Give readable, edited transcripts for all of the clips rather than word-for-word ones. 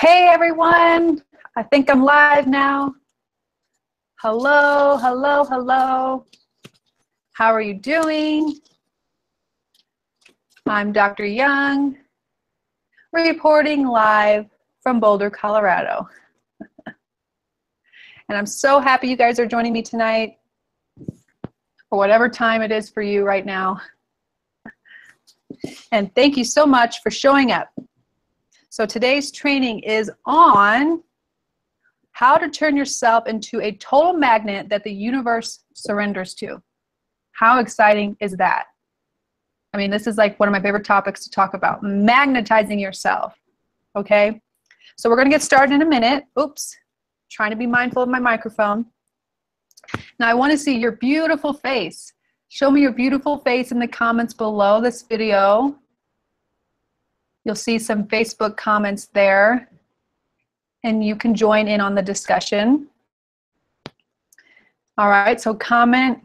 Hey everyone, I think I'm live now. Hello, hello, hello. How are you doing? I'm Dr. Young, reporting live from Boulder, Colorado. And I'm so happy you guys are joining me tonight, for whatever time it is for you right now. And thank you so much for showing up. So today's training is on how to turn yourself into a total magnet that the universe surrenders to. How exciting is that? I mean, this is like one of my favorite topics to talk about, magnetizing yourself, okay? So we're gonna get started in a minute. Oops, trying to be mindful of my microphone. Now I wanna see your beautiful face. Show me your beautiful face in the comments below this video. You'll see some Facebook comments there, and you can join in on the discussion. All right, so comment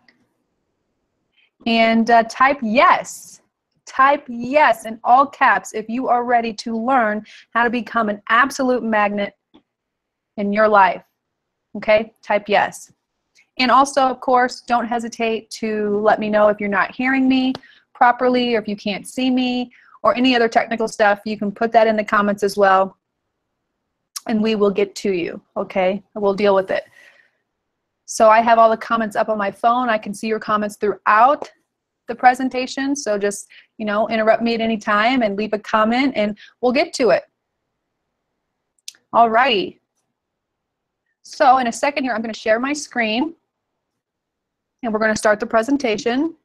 and type yes. Type yes in all caps if you are ready to learn how to become an absolute magnet in your life. Okay, type yes. And also, of course, don't hesitate to let me know if you're not hearing me properly or if you can't see me or any other technical stuff. You can put that in the comments as well, and we will get to you, okay? We'll deal with it. So I have all the comments up on my phone. I can see your comments throughout the presentation, so just, you know, interrupt me at any time and leave a comment, and we'll get to it. All righty. So in a second here, I'm going to share my screen, and we're going to start the presentation.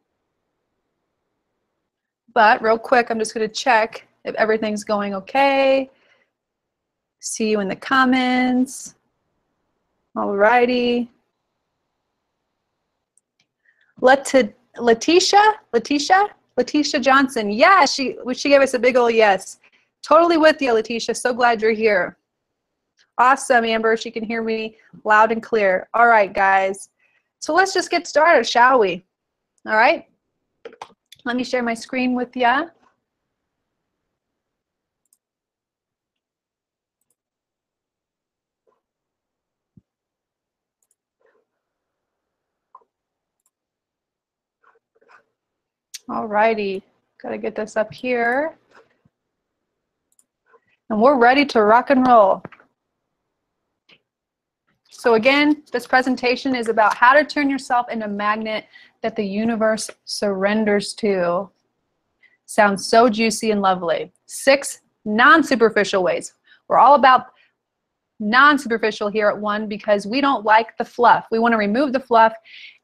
But real quick, I'm just going to check if everything's going okay. See you in the comments. All righty. Letitia Johnson. Yeah, she gave us a big ol' yes. Totally with you, Letitia. So glad you're here. Awesome, Amber. She can hear me loud and clear. All right, guys. So let's just get started, shall we? All right. Let me share my screen with you. All righty. Got to get this up here. And we're ready to rock and roll. So again, this presentation is about how to turn yourself into a magnet that the universe surrenders to. Sounds so juicy and lovely. 6 non-superficial ways. We're all about non-superficial here at One because we don't like the fluff. We want to remove the fluff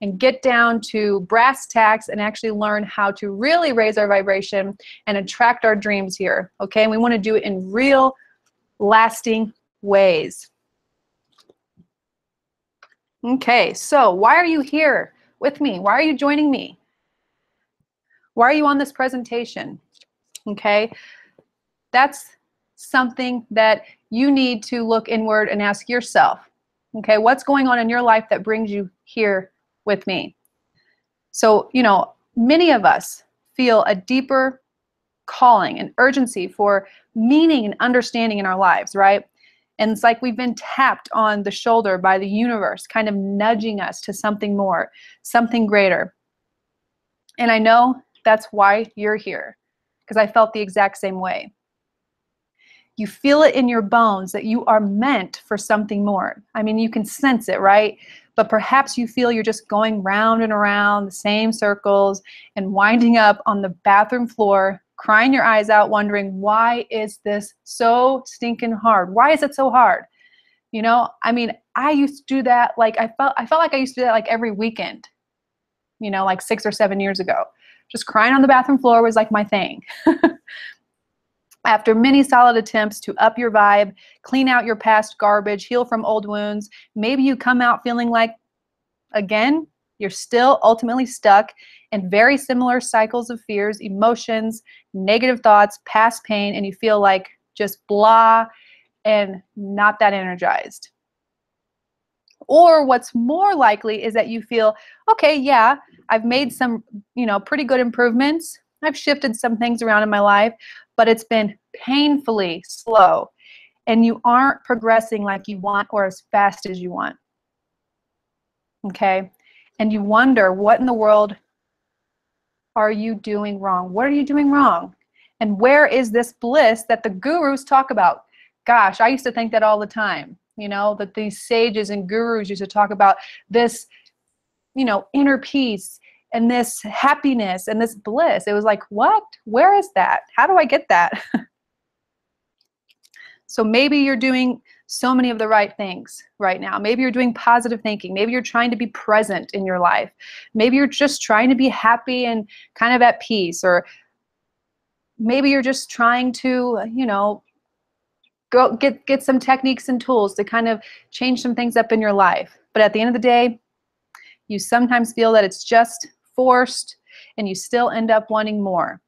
and get down to brass tacks and actually learn how to really raise our vibration and attract our dreams here, okay? And we want to do it in real, lasting ways. Okay, so why are you here with me? Why are you joining me? Why are you on this presentation? Okay, that's something that you need to look inward and ask yourself. Okay, what's going on in your life that brings you here with me? So, you know, many of us feel a deeper calling and urgency for meaning and understanding in our lives, right? And it's like we've been tapped on the shoulder by the universe, kind of nudging us to something more, something greater. And I know that's why you're here, because I felt the exact same way. You feel it in your bones that you are meant for something more. I mean, you can sense it, right? But perhaps you feel you're just going round and around the same circles and winding up on the bathroom floor, crying your eyes out, wondering, why is this so stinking hard? Why is it so hard? You know, I mean, I used to do that, like I felt like I used to do that like every weekend, you know, like 6 or 7 years ago. Just crying on the bathroom floor was like my thing. After many solid attempts to up your vibe, clean out your past garbage, heal from old wounds, maybe you come out feeling like, again, you're still ultimately stuck in very similar cycles of fears, emotions, negative thoughts, past pain, and you feel like just blah and not that energized. Or what's more likely is that you feel, okay, yeah, I've made some, you know, pretty good improvements. I've shifted some things around in my life, but it's been painfully slow. and you aren't progressing like you want or as fast as you want. Okay? And you wonder, what in the world are you doing wrong? What are you doing wrong? And where is this bliss that the gurus talk about? Gosh, I used to think that all the time, you know, that these sages and gurus used to talk about this, you know, inner peace and this happiness and this bliss. It was like, what? Where is that? How do I get that? So maybe you're doing so many of the right things right now. Maybe you're doing positive thinking. Maybe you're trying to be present in your life. Maybe you're just trying to be happy and kind of at peace. Or maybe you're just trying to, you know, go get some techniques and tools to kind of change some things up in your life. But at the end of the day, you sometimes feel that it's just forced and you still end up wanting more.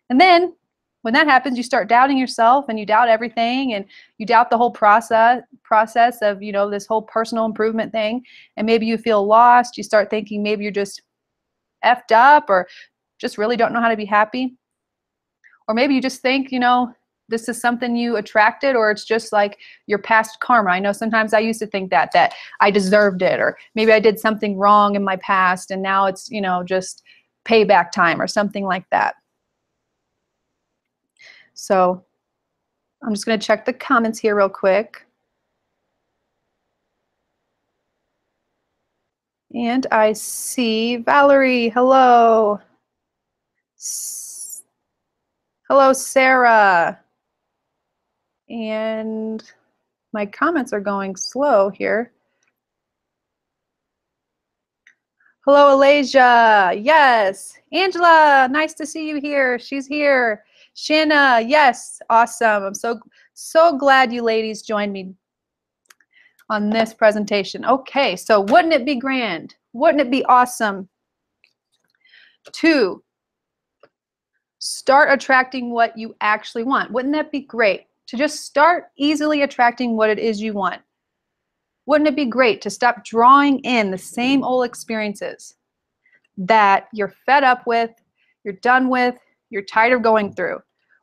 And then when that happens, you start doubting yourself and you doubt everything and you doubt the whole process of, you know, this whole personal improvement thing. And maybe you feel lost. You start thinking maybe you're just effed up or just really don't know how to be happy. Or maybe you just think, you know, this is something you attracted, or it's just like your past karma. I know sometimes I used to think that I deserved it, or maybe I did something wrong in my past and now it's, you know, just payback time or something like that. So I'm just going to check the comments here real quick. And I see Valerie. Hello. Hello, Sarah. And my comments are going slow here. Hello, Alasia. Yes. Angela, nice to see you here. She's here. Shanna, yes. Awesome. I'm so glad you ladies joined me on this presentation. Okay, so wouldn't it be grand? Wouldn't it be awesome to start attracting what you actually want? Wouldn't that be great? To just start easily attracting what it is you want. Wouldn't it be great to stop drawing in the same old experiences that you're fed up with, you're done with, you're tired of going through?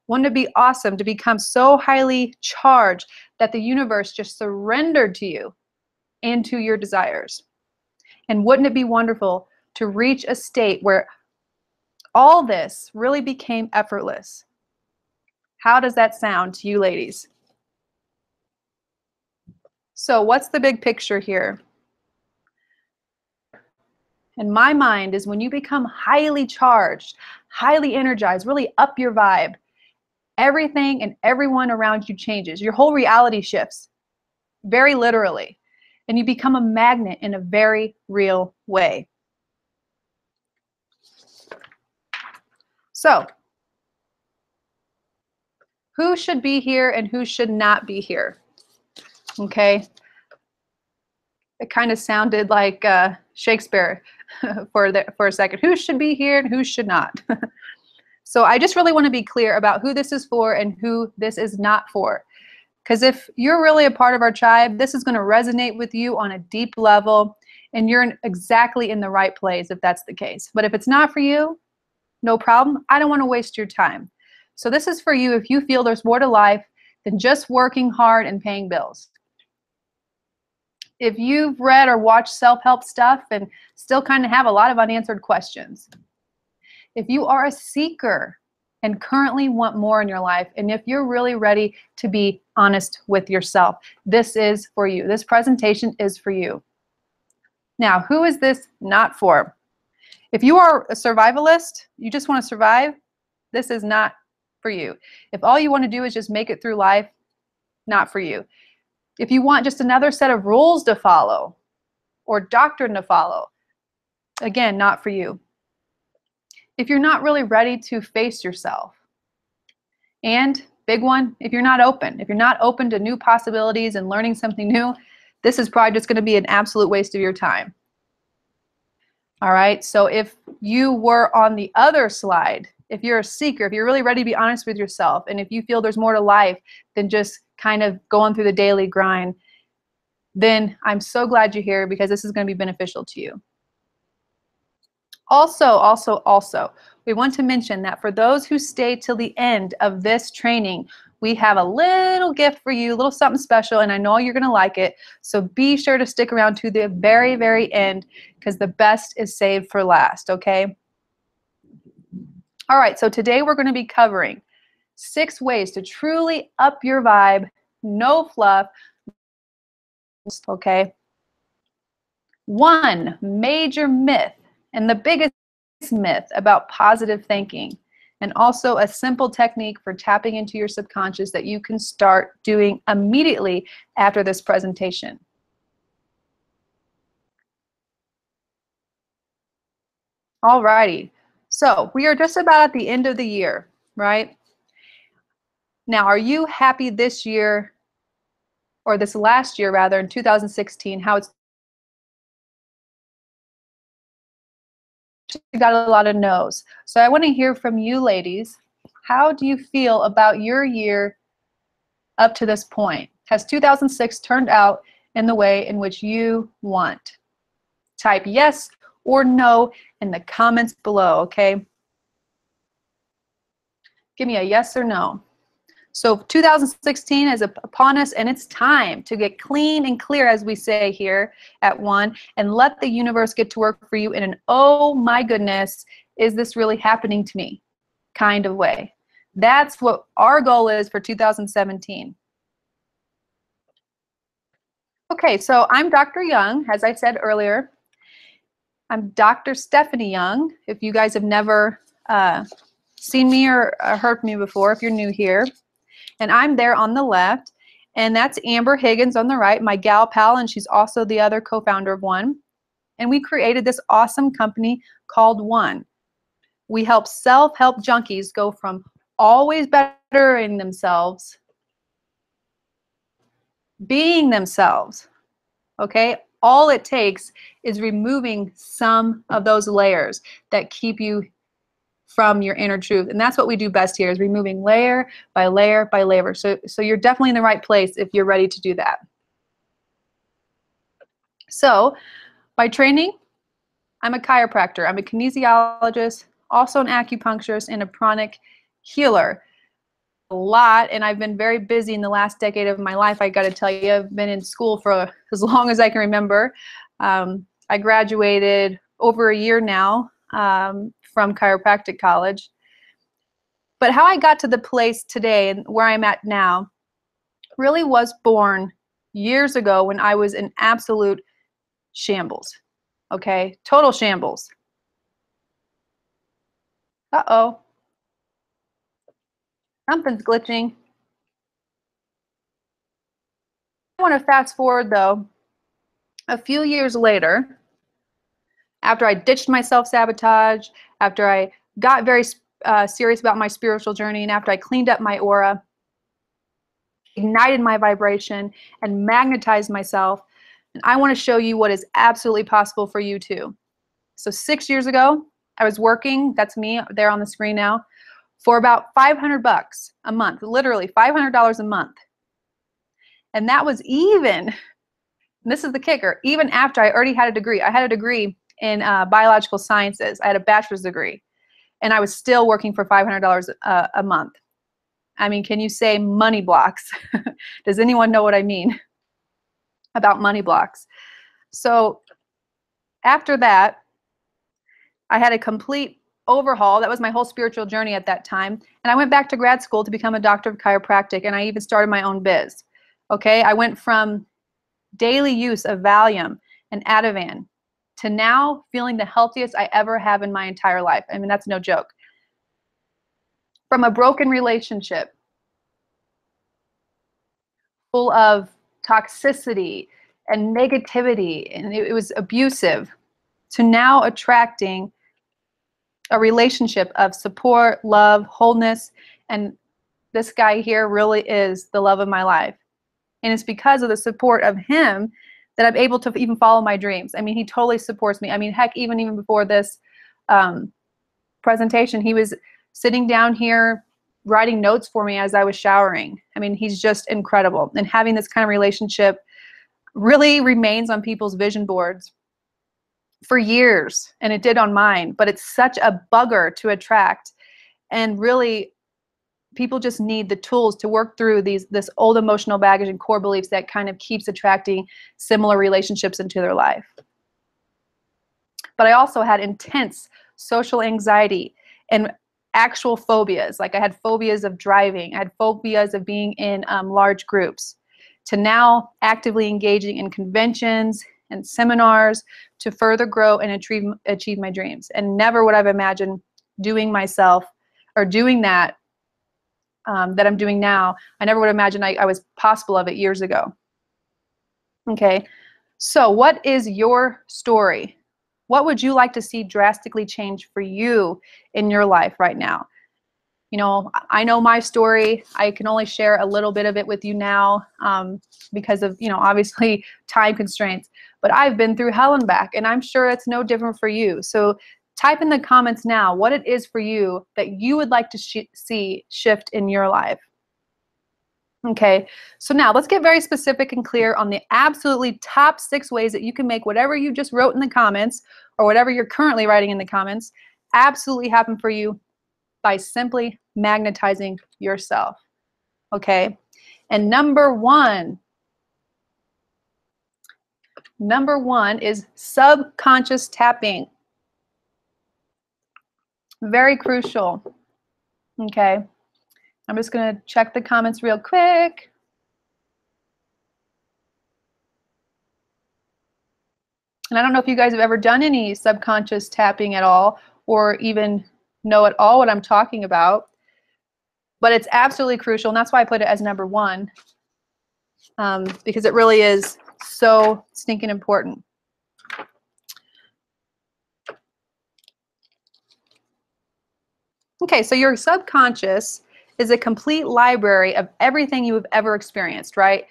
Wouldn't it be awesome to become so highly charged that the universe just surrendered to you and to your desires? And wouldn't it be wonderful to reach a state where all this really became effortless? How does that sound to you ladies? So what's the big picture here? In my mind is when you become highly charged, highly energized, really up your vibe, everything and everyone around you changes. Your whole reality shifts, very literally. And you become a magnet in a very real way. So, who should be here and who should not be here? Okay. It kind of sounded like Shakespeare for a second. Who should be here and who should not? So I just really want to be clear about who this is for and who this is not for. Because if you're really a part of our tribe, this is going to resonate with you on a deep level, and you're exactly in the right place if that's the case. But if it's not for you, no problem. I don't want to waste your time. So this is for you if you feel there's more to life than just working hard and paying bills. If you've read or watched self-help stuff and still kind of have a lot of unanswered questions. If you are a seeker and currently want more in your life, and if you're really ready to be honest with yourself, this is for you. This presentation is for you. Now, who is this not for? If you are a survivalist, you just want to survive, this is not for you. If all you want to do is just make it through life, not for you. If you want just another set of rules to follow or doctrine to follow, again, not for you. If you're not really ready to face yourself, and big one, if you're not open to new possibilities and learning something new, this is probably just going to be an absolute waste of your time. All right, so if you were on the other slide, if you're a seeker, if you're really ready to be honest with yourself, and if you feel there's more to life than just kind of going through the daily grind, then I'm so glad you're here because this is going to be beneficial to you. Also, we want to mention that for those who stay till the end of this training, we have a little gift for you, a little something special, and I know you're going to like it. So be sure to stick around to the very, very end because the best is saved for last, okay? All right, so today we're going to be covering 6 ways to truly up your vibe, no fluff, okay? One major myth, and the biggest myth about positive thinking, and also a simple technique for tapping into your subconscious that you can start doing immediately after this presentation. Alrighty, so we are just about at the end of the year, right? Now, are you happy this year, or this last year rather, in 2016, how it's got a lot of no's? So I want to hear from you ladies. How do you feel about your year up to this point? Has 2006 turned out in the way in which you want? Type yes or no in the comments below, okay? Give me a yes or no. So 2016 is upon us, and it's time to get clean and clear, as we say here at One, and let the universe get to work for you in an, oh my goodness, is this really happening to me kind of way. That's what our goal is for 2017. Okay, so I'm Dr. Young, as I said earlier. I'm Dr. Stephanie Young, if you guys have never seen me or heard me before, if you're new here. And I'm there on the left, and that's Amber Higgins on the right, my gal pal, and she's also the other co-founder of One. And we created this awesome company called One. We help self-help junkies go from always bettering themselves, being themselves, okay? All it takes is removing some of those layers that keep you from your inner truth. And that's what we do best here, is removing layer by layer by layer. So you're definitely in the right place if you're ready to do that. So by training, I'm a chiropractor. I'm a kinesiologist, also an acupuncturist, and a pranic healer. A lot, and I've been very busy in the last decade of my life. I got to tell you, I've been in school for as long as I can remember. I graduated over a year now from chiropractic college. But how I got to the place today and where I'm at now really was born years ago when I was in absolute shambles. Okay, total shambles. Uh-oh, something's glitching. I want to fast forward though, a few years later, after I ditched my self-sabotage, after I got very serious about my spiritual journey, and after I cleaned up my aura, ignited my vibration, and magnetized myself, and I want to show you what is absolutely possible for you too. So 6 years ago, I was working, that's me there on the screen now, for about 500 bucks a month, literally $500 a month. And that was even, and this is the kicker, even after I already had a degree. I had a degree in biological sciences. I had a bachelor's degree, and I was still working for $500 a month. I mean, can you say money blocks? Does anyone know what I mean about money blocks? So after that, I had a complete overhaul. That was my whole spiritual journey at that time. And I went back to grad school to become a doctor of chiropractic, and I even started my own biz. Okay, I went from daily use of Valium and Ativan to now feeling the healthiest I ever have in my entire life. I mean, that's no joke. From a broken relationship full of toxicity and negativity, and it was abusive, to now attracting a relationship of support, love, wholeness, and this guy here really is the love of my life. And it's because of the support of him that I'm able to even follow my dreams. I mean, he totally supports me. I mean, heck, even before this presentation, he was sitting down here writing notes for me as I was showering. I mean, he's just incredible. And having this kind of relationship really remains on people's vision boards for years, and it did on mine, but it's such a bugger to attract. And really, people just need the tools to work through this old emotional baggage and core beliefs that kind of keeps attracting similar relationships into their life. But I also had intense social anxiety and actual phobias. Like I had phobias of driving. I had phobias of being in large groups, to now actively engaging in conventions and seminars to further grow and achieve my dreams. And never would I've imagined doing myself or doing that that I'm doing now. I never would imagine I was possible of it years ago. Okay, so what is your story? What would you like to see drastically change for you in your life right now? You know, I know my story. I can only share a little bit of it with you now because of, you know, obviously time constraints. But I've been through hell and back, and I'm sure it's no different for you. So type in the comments now what it is for you that you would like to see shift in your life. Okay, so now let's get very specific and clear on the absolutely top 6 ways that you can make whatever you just wrote in the comments or whatever you're currently writing in the comments absolutely happen for you by simply magnetizing yourself. Okay, and number one is subconscious tapping. Very crucial. Okay, I'm just going to check the comments real quick. And I don't know if you guys have ever done any subconscious tapping at all, or even know at all what I'm talking about, but it's absolutely crucial, and that's why I put it as number 1, because it really is so stinking important. Okay, so your subconscious is a complete library of everything you have ever experienced, right?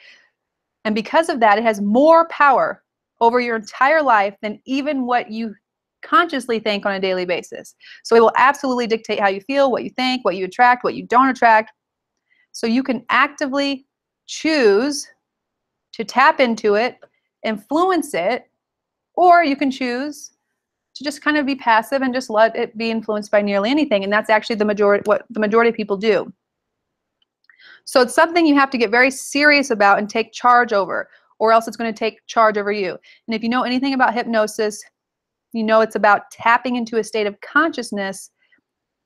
And because of that, it has more power over your entire life than even what you consciously think on a daily basis. So it will absolutely dictate how you feel, what you think, what you attract, what you don't attract. So you can actively choose to tap into it, influence it, or you can choose to just kind of be passive and just let it be influenced by nearly anything. And that's actually what the majority of people do. So it's something you have to get very serious about and take charge over, or else it's going to take charge over you. And if you know anything about hypnosis, you know it's about tapping into a state of consciousness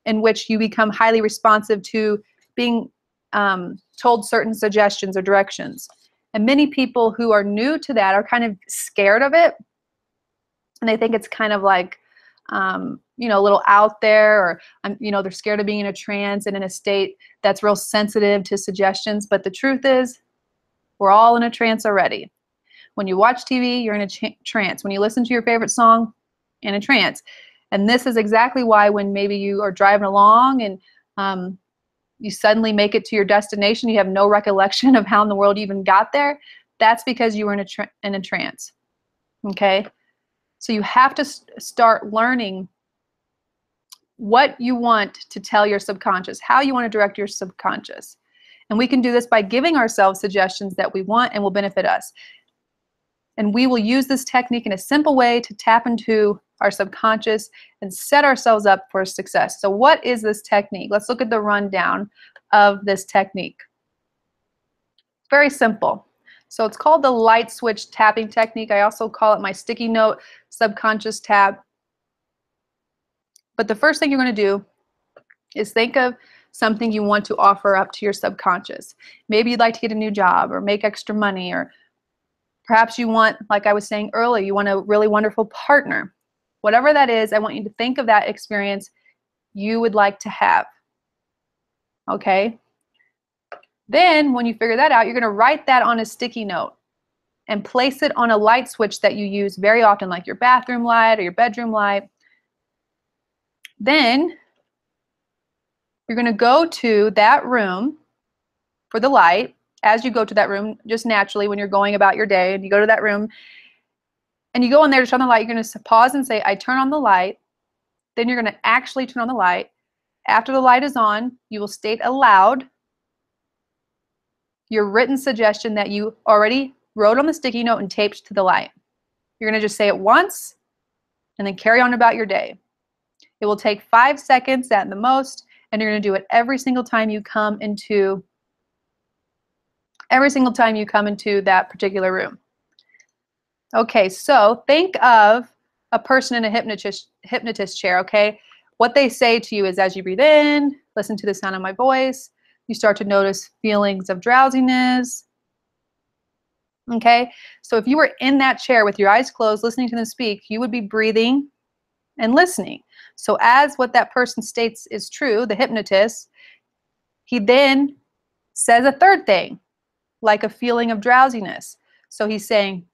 in which you become highly responsive to being told certain suggestions or directions. And many people who are new to that are kind of scared of it. And they think it's kind of like, you know, a little out there, or, you know, they're scared of being in a trance and in a state that's real sensitive to suggestions. But the truth is, we're all in a trance already. When you watch TV, you're in a trance. When you listen to your favorite song, in a trance. And this is exactly why when maybe you are driving along and you suddenly make it to your destination, you have no recollection of how in the world you even got there. That's because you were in a trance. Okay? So you have to start learning what you want to tell your subconscious, how you want to direct your subconscious. And we can do this by giving ourselves suggestions that we want and will benefit us. And we will use this technique in a simple way to tap into our subconscious and set ourselves up for success. So what is this technique? Let's look at the rundown of this technique. Very simple. So it's called the light switch tapping technique. I also call it my sticky note subconscious tap. But the first thing you're going to do is think of something you want to offer up to your subconscious. Maybe you'd like to get a new job or make extra money, or perhaps you want, like I was saying earlier, you want a really wonderful partner. Whatever that is, I want you to think of that experience you would like to have. Okay? Then when you figure that out, you're going to write that on a sticky note and place it on a light switch that you use very often, like your bathroom light or your bedroom light. Then you're going to go to that room for the light. As you go to that room, just naturally when you're going about your day, and you go to that room and you go in there to turn on the light, you're going to pause and say, I turn on the light. Then you're going to actually turn on the light. After the light is on, you will state aloud your written suggestion that you already wrote on the sticky note and taped to the light. You're going to just say it once and then carry on about your day. It will take 5 seconds at the most, and you're going to do it every single time you come into that particular room. Okay, so think of a person in a hypnotist chair, okay? What they say to you is, as you breathe in, listen to the sound of my voice, you start to notice feelings of drowsiness. Okay, so if you were in that chair with your eyes closed, listening to them speak, you would be breathing and listening. So as what that person states is true, the hypnotist, he then says a third thing, like a feeling of drowsiness. So he's saying,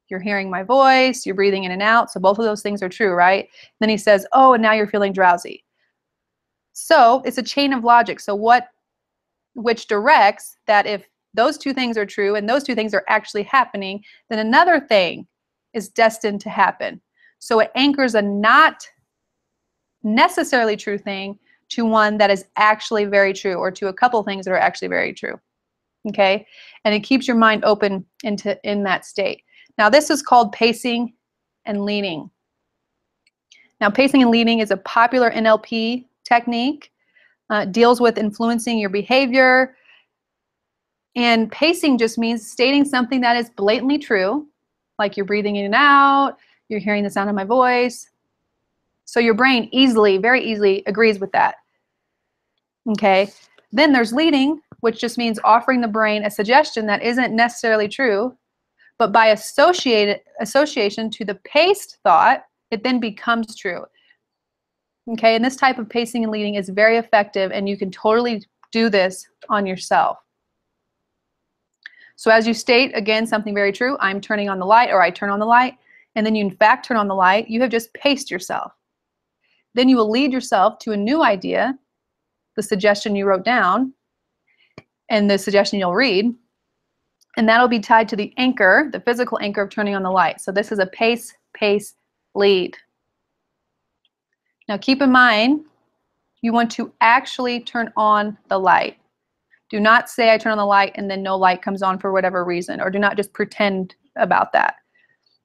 you're hearing my voice, you're breathing in and out, so both of those things are true, right? Then he says, oh, and now you're feeling drowsy. So it's a chain of logic. So which directs that if those two things are true and those two things are actually happening, then another thing is destined to happen. So it anchors a not necessarily true thing to one that is actually very true, or to a couple things that are actually very true. Okay, and it keeps your mind open in that state. Now this is called pacing and leaning. Now pacing and leaning is a popular NLP technique. Deals with influencing your behavior. And pacing just means stating something that is blatantly true, like you're breathing in and out, you're hearing the sound of my voice. So your brain very easily agrees with that. Okay. Then there's leading, which just means offering the brain a suggestion that isn't necessarily true, but by association to the paced thought, it then becomes true. Okay, and this type of pacing and leading is very effective, and you can totally do this on yourself. So as you state, again, something very true, I'm turning on the light, or I turn on the light, and then you in fact turn on the light, you have just paced yourself. Then you will lead yourself to a new idea, the suggestion you wrote down, and the suggestion you'll read, and that'll be tied to the anchor, the physical anchor of turning on the light. So this is a pace, lead. Now keep in mind, you want to actually turn on the light. Do not say I turn on the light and then no light comes on for whatever reason, or do not just pretend about that.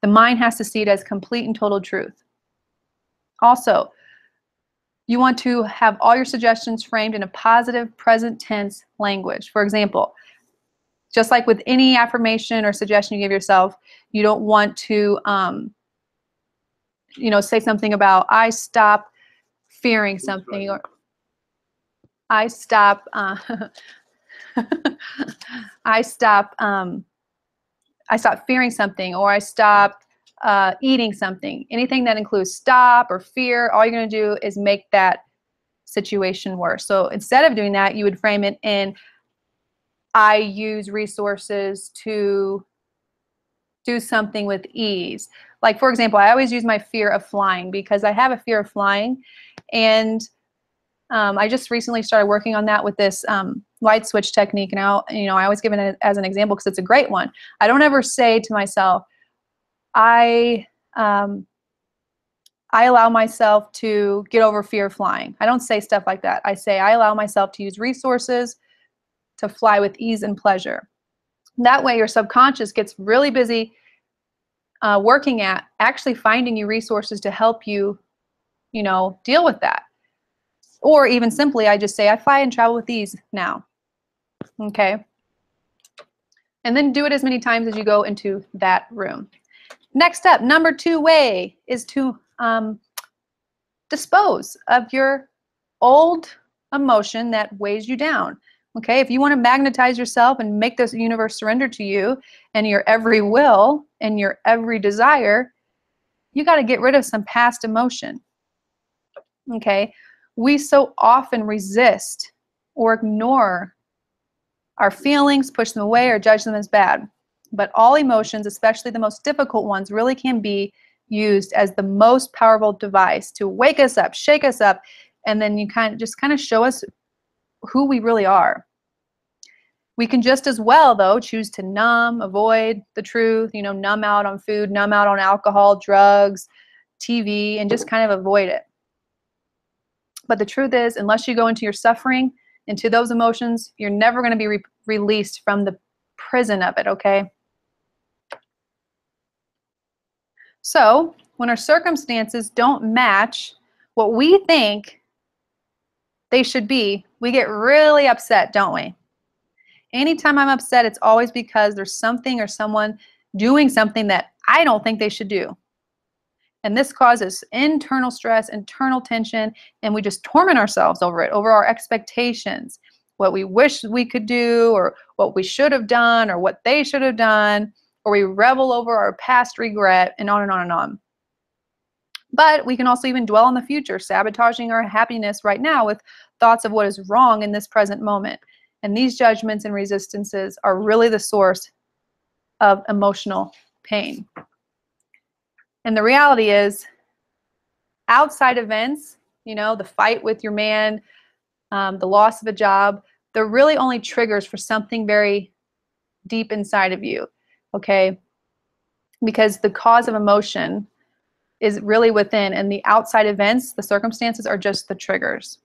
The mind has to see it as complete and total truth. Also, you want to have all your suggestions framed in a positive present tense language. For example, just like with any affirmation or suggestion you give yourself, you don't want to say something about I stop fearing something, or I stop I stop fearing something, or I stop eating something. Anything that includes stop or fear, all you're going to do is make that situation worse. So instead of doing that, you would frame it in I use resources to do something with ease. Like, for example, I always use my fear of flying because I have a fear of flying, and I just recently started working on that with this light switch technique. And I always give it as an example because it's a great one. I don't ever say to myself, I allow myself to get over fear of flying. I don't say stuff like that. I say I allow myself to use resources to fly with ease and pleasure. That way your subconscious gets really busy working at actually finding you resources to help you, deal with that. Or even simply, I just say, I fly and travel with ease now. Okay? And then do it as many times as you go into that room. Next up, number 2 way is to dispose of your old emotion that weighs you down. Okay, if you want to magnetize yourself and make this universe surrender to you and your every will and your every desire, you got to get rid of some past emotion. Okay, we so often resist or ignore our feelings, push them away, or judge them as bad. But all emotions, especially the most difficult ones, really can be used as the most powerful device to wake us up, shake us up, and then you kind of show us who we really are. We can just as well, though, choose to numb, avoid the truth, numb out on food, numb out on alcohol, drugs, TV, and just kind of avoid it. But the truth is, unless you go into your suffering, into those emotions, you're never going to be released from the prison of it, okay? So when our circumstances don't match what we think they should be, we get really upset, don't we? Anytime I'm upset, it's always because there's something or someone doing something that I don't think they should do. And this causes internal stress, internal tension, and we just torment ourselves over it, over our expectations, what we wish we could do, or what we should have done, or what they should have done, or we revel over our past regret, and on and on and on. But we can also even dwell on the future, sabotaging our happiness right now with thoughts of what is wrong in this present moment. And these judgments and resistances are really the source of emotional pain. And the reality is, outside events, the fight with your man, the loss of a job, they're really only triggers for something very deep inside of you, okay? Because the cause of emotion is really within, and the outside events, the circumstances, are just the triggers.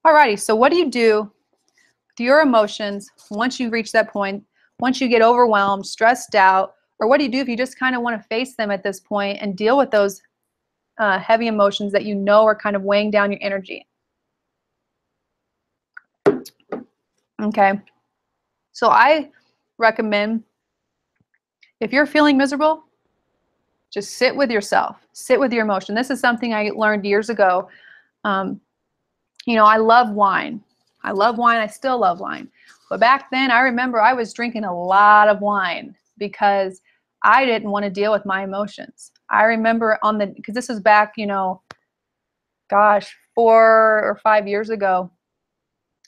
Alrighty, so what do you do with your emotions once you reach that point, once you get overwhelmed, stressed out, or what do you do if you just kind of want to face them at this point and deal with those heavy emotions that are kind of weighing down your energy? Okay, so I recommend, if you're feeling miserable, just sit with yourself, sit with your emotion. This is something I learned years ago. I love wine. I love wine. I still love wine. But back then, I remember I was drinking a lot of wine because I didn't want to deal with my emotions. I remember because this was back, gosh, 4 or 5 years ago.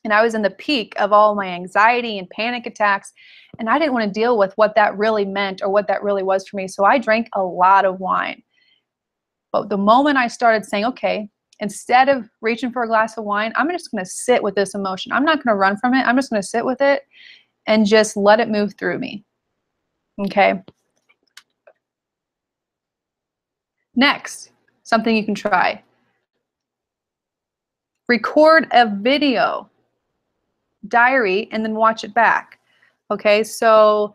And I was in the peak of all my anxiety and panic attacks. And I didn't want to deal with what that really meant or what that really was for me. So I drank a lot of wine. But the moment I started saying, okay, instead of reaching for a glass of wine, I'm just going to sit with this emotion. I'm not going to run from it. I'm just going to sit with it and just let it move through me. Okay. Next, something you can try. Record a video diary and then watch it back. Okay, so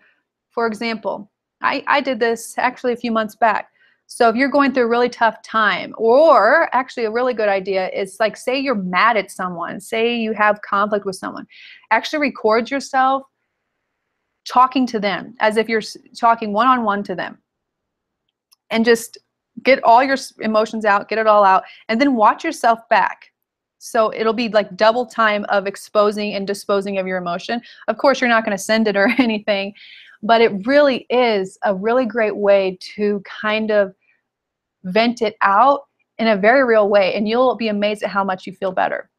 for example, I did this actually a few months back. So if you're going through a really tough time, or actually a really good idea is, like, say you're mad at someone, say you have conflict with someone, actually record yourself talking to them as if you're talking one-on-one to them, and just get all your emotions out, get it all out, and then watch yourself back. So it'll be like double time of exposing and disposing of your emotion. Of course, you're not going to send it or anything, but it really is a really great way to kind of vent it out in a very real way, and you'll be amazed at how much you feel better.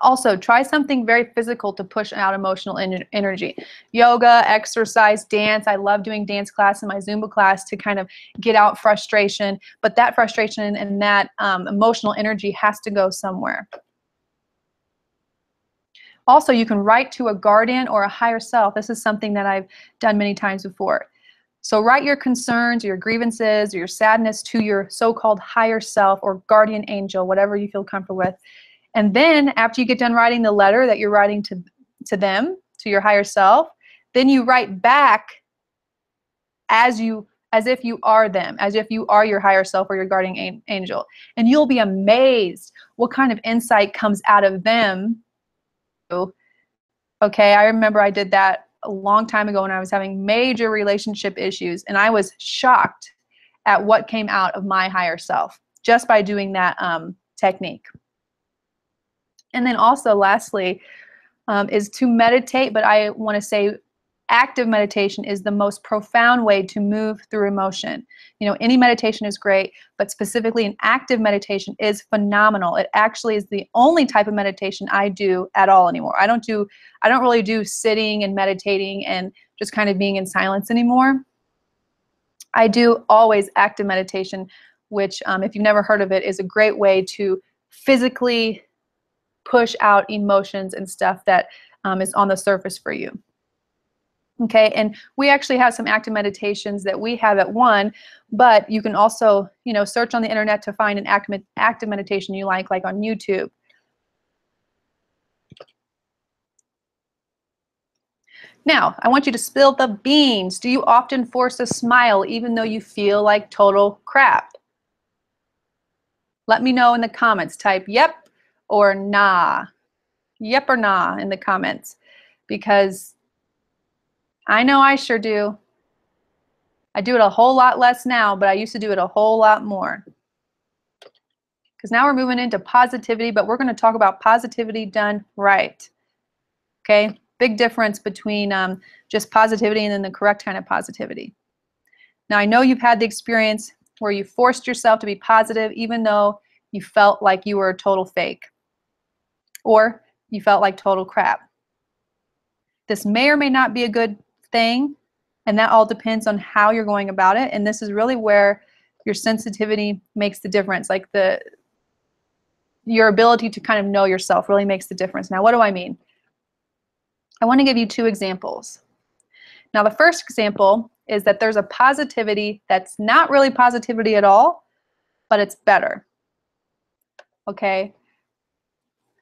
Also, try something very physical to push out emotional energy. Yoga, exercise, dance. I love doing dance class in my Zumba class to kind of get out frustration, but that frustration and that emotional energy has to go somewhere. Also, you can write to a guardian or a higher self. This is something that I've done many times before. So write your concerns or your grievances or your sadness to your so-called higher self or guardian angel, whatever you feel comfortable with. And then after you get done writing the letter that you're writing to them, to your higher self, then you write back as if you are them, as if you are your higher self or your guardian angel. And you'll be amazed what kind of insight comes out of them. Okay, I remember I did that a long time ago when I was having major relationship issues, and I was shocked at what came out of my higher self just by doing that technique. And then also, lastly, is to meditate, but I want to say active meditation is the most profound way to move through emotion. Any meditation is great, but specifically an active meditation is phenomenal. It actually is the only type of meditation I do at all anymore. I don't really do sitting and meditating and just kind of being in silence anymore. I do always active meditation, which if you've never heard of it, is a great way to physically push out emotions and stuff that is on the surface for you. Okay, and we actually have some active meditations that we have at One, but you can also, search on the internet to find an active meditation you like on YouTube. Now, I want you to spill the beans. Do you often force a smile even though you feel like total crap? Let me know in the comments. Type yep or nah. Yep or nah in the comments, because I know I sure do. I do it a whole lot less now, but I used to do it a whole lot more. Because now we're moving into positivity, but we're going to talk about positivity done right. Okay? Big difference between just positivity and then the correct kind of positivity. Now, I know you've had the experience where you forced yourself to be positive even though you felt like you were a total fake, or you felt like total crap. This may or may not be a good thing, and that all depends on how you're going about it. And this is really where your sensitivity makes the difference. Like your ability to kind of know yourself really makes the difference. Now, what do I mean? I want to give you two examples. Now, the first example is that there's a positivity that's not really positivity at all, but it's better. Okay?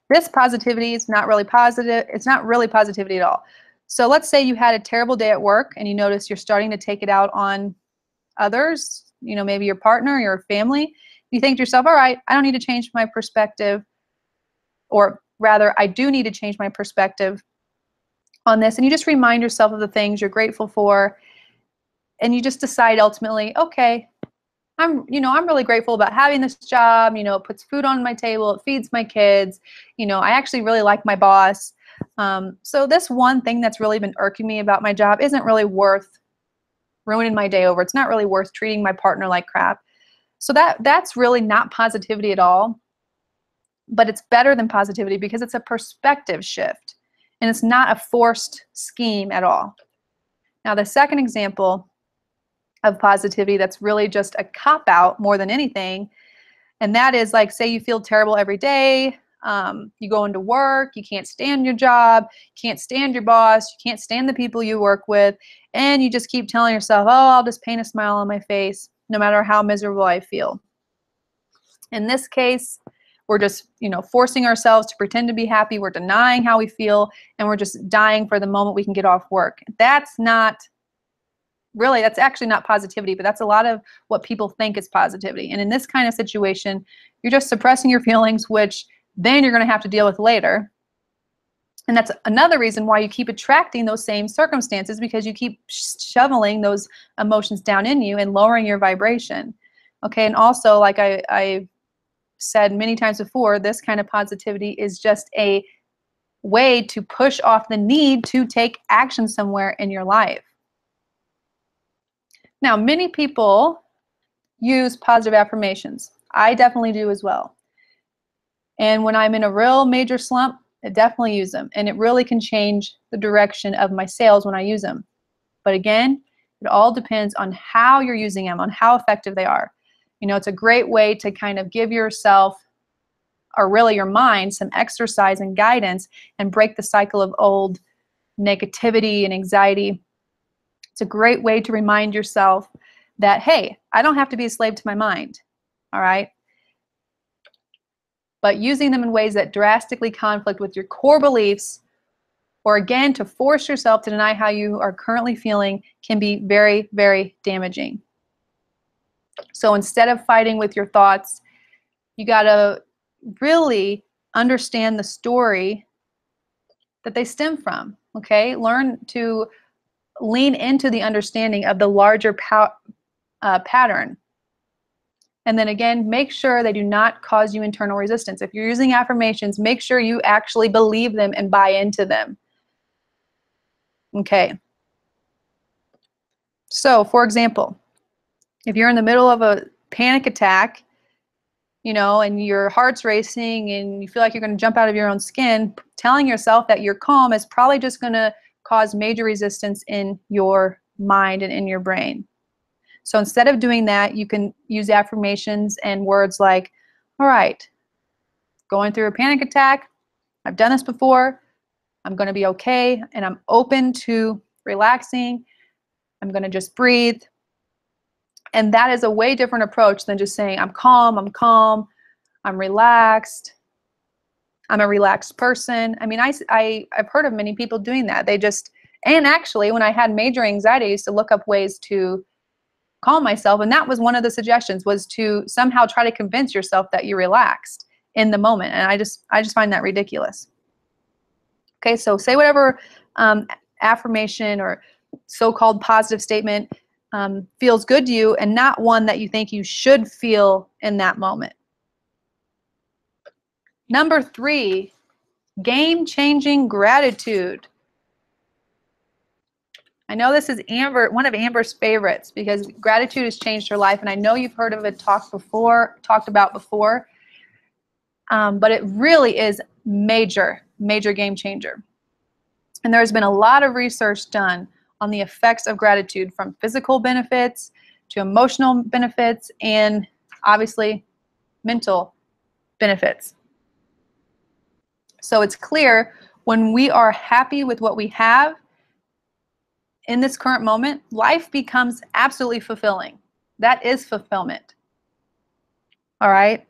This positivity is not really positive. It's not really positivity at all. So let's say you had a terrible day at work and you notice you're starting to take it out on others, maybe your partner, your family. You think to yourself, all right, I don't need to change my perspective, or rather, I do need to change my perspective on this. And you just remind yourself of the things you're grateful for, and you just decide ultimately, okay, I'm really grateful about having this job. It puts food on my table, it feeds my kids. I actually really like my boss. So this one thing that's really been irking me about my job isn't really worth ruining my day over. It's not really worth treating my partner like crap. So that's really not positivity at all. But it's better than positivity because it's a perspective shift, and it's not a forced scheme at all. Now, the second example of positivity that's really just a cop-out more than anything, and that is, like, say you feel terrible every day, you go into work, you can't stand your job, you can't stand your boss, you can't stand the people you work with, and you just keep telling yourself, oh, I'll just paint a smile on my face no matter how miserable I feel. In this case, we're just, forcing ourselves to pretend to be happy, we're denying how we feel, and we're just dying for the moment we can get off work. That's actually not positivity, but that's a lot of what people think is positivity. And in this kind of situation, you're just suppressing your feelings, which then you're going to have to deal with later. And that's another reason why you keep attracting those same circumstances, because you keep shoveling those emotions down in you and lowering your vibration. Okay, and also, like I said many times before, this kind of positivity is just a way to push off the need to take action somewhere in your life. Now, many people use positive affirmations. I definitely do as well. And when I'm in a real major slump, I definitely use them. And it really can change the direction of my sales when I use them. But again, it all depends on how you're using them, on how effective they are. It's a great way to kind of give yourself, or really your mind, some exercise and guidance and break the cycle of old negativity and anxiety. It's a great way to remind yourself that, hey, I don't have to be a slave to my mind, all right? But using them in ways that drastically conflict with your core beliefs, or again, to force yourself to deny how you are currently feeling, can be very, very damaging. So instead of fighting with your thoughts, you got to really understand the story that they stem from, okay? Learn to lean into the understanding of the larger pattern. And then again, make sure they do not cause you internal resistance. If you're using affirmations, make sure you actually believe them and buy into them. Okay. So, for example, if you're in the middle of a panic attack, and your heart's racing and you feel like you're going to jump out of your own skin, telling yourself that you're calm is probably just going to cause major resistance in your mind and in your brain. So instead of doing that, you can use affirmations and words like, all right, going through a panic attack, I've done this before, I'm going to be okay, and I'm open to relaxing, I'm going to just breathe. And that is a way different approach than just saying, I'm calm, I'm relaxed, I'm a relaxed person. I mean, I've heard of many people doing that. And actually, when I had major anxiety, I used to look up ways to calm myself. And that was one of the suggestions, was to somehow try to convince yourself that you're relaxed in the moment. And I just find that ridiculous. Okay, so say whatever affirmation or so-called positive statement feels good to you, and not one that you think you should feel in that moment. Number 3, game-changing gratitude. I know this is Amber, one of Amber's favorites, because gratitude has changed her life, and I know you've heard of it talked about before, but it really is major game changer. And there's been a lot of research done on the effects of gratitude, from physical benefits to emotional benefits and obviously mental benefits. So it's clear, when we are happy with what we have in this current moment, life becomes absolutely fulfilling. That is fulfillment. All right?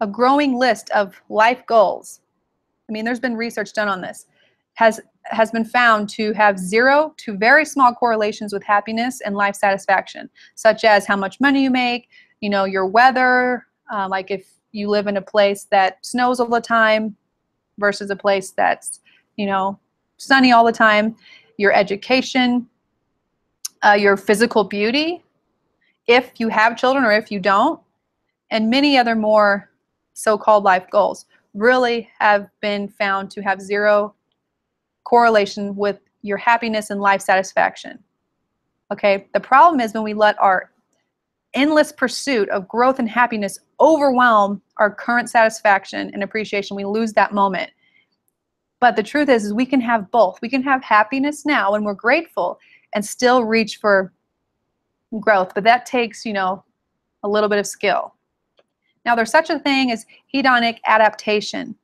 A growing list of life goals. I mean, there's been research done on this. Has been found to have 0 to very small correlations with happiness and life satisfaction, such as how much money you make, your weather, like if you live in a place that snows all the time versus a place that's, sunny all the time, your education, your physical beauty, if you have children or if you don't, and many other more so-called life goals really have been found to have 0 correlation with your happiness and life satisfaction. Okay, the problem is when we let our endless pursuit of growth and happiness overwhelm our current satisfaction and appreciation, we lose that moment. But the truth is we can have both. We can have happiness now and we're grateful and still reach for growth, but that takes, a little bit of skill. Now, there's such a thing as hedonic adaptation.